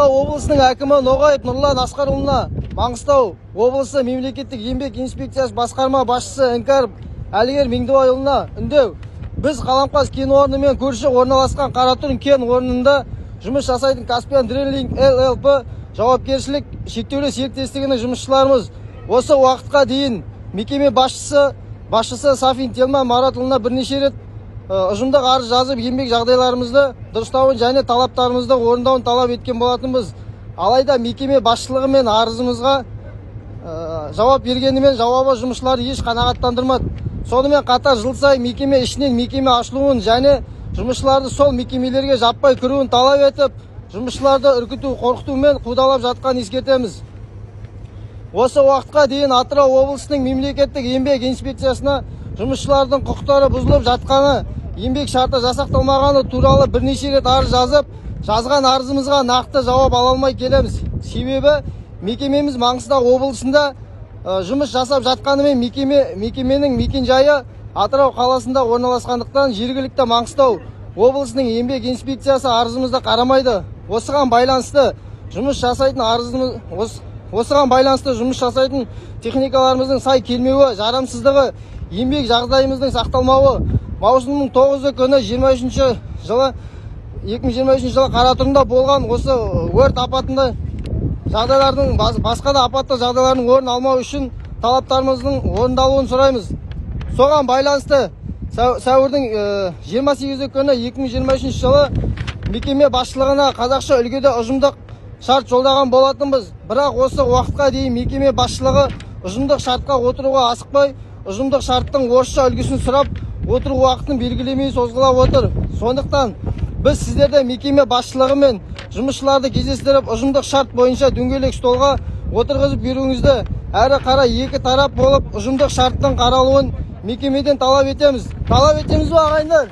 Маңғыстау облысының әкімі Ноғаев Нұрлан Асқарұлына Маңғыстау облысы мемлекеттік еңбек инспекциясы басқарма басшысы Іңкәров Әлігер Меңдібайұлына үндеу. Біз Қаламқас кен орнымен көрші орналасқан Қаратұрым кен орнында жұмыс жасайтын Каспиан Дриллинг ЛЛП жауапкершілік шектеулі серіктестігінің жұмысшыларымыз осы уақытқа дейін мекеме басшысы Сафин Телман Маратұлына бірнеше рет ұжымдық арыз жазып еңбек жағдайларымызды дұрыстауын және талаптарымызды орындауын талап еткен болатынбыз. Алайда мекеме басшылығы мен арызымызға жауап бергенімен жауабы жұмысшыларды еш қанағаттандырмады. Сонымен қатар жыл сайын мекеме ішінен мекеме ашылуын және жұмысшыларды сол мекемелерге жаппай кіруін талап етіп, жұмысшыларды үркіту, қорқыту мен қудалап жатқан ескертеміз. Осы уақытқа дейін Атырау облысының мемлекеттік еңбек инспекциясына жұмысшылардың құқықтары бұзылып жатқаны, еңбек шарты жасақталмағаны туралы бірнеше рет арыз жазып, жазған арызымызға нақты жауап ала алмай келеміз. Себебі мекемеміз Маңғыстау облысында жұмыс жасап жатқанымен мекеменің мекенжайы Атырау қаласында орналасқандықтан жергілікті Маңғыстау облысының еңбек инспекциясы арызымызды қарамайды. Осыған байланысты жұмыс жасайтын техникаларымыздың сай келмеуі, жарамсыздығы, еңбек жағдайымыздың сақталмауы маусымның 9 күні 2023 жылы Қаратұрымда болған осы өрт апатында жағдайлардың басқа да апатты жағдайлардың орын алмау үшін талаптарымыздың орындалуын сұраймыз. Соған байланысты сәуірдің 28 күні 2023 жылы мекеме басшылығына қазақша үлгіде ұжымдық шарт жолдаған болатынбыз. Бірақ осы уақытқа дейін мекеме басшылығы ұжымдық шартқа отыруға асықпай, ұжымдық шарттың орысша үлгісін сұрап отыру уақытын белгілемей созғылап отыр. Сондықтан біз сіздерді мекеме басшылығы мен жұмысшыларды кездестіріп, ұжымдық шарт бойынша дөңгелек столға отырғызып беруіңізді, әрі қарай екі тарап болып ұжымдық шарттың қаралуын мекемеден талап етеміз. Талап етеміз бе, ағайындар?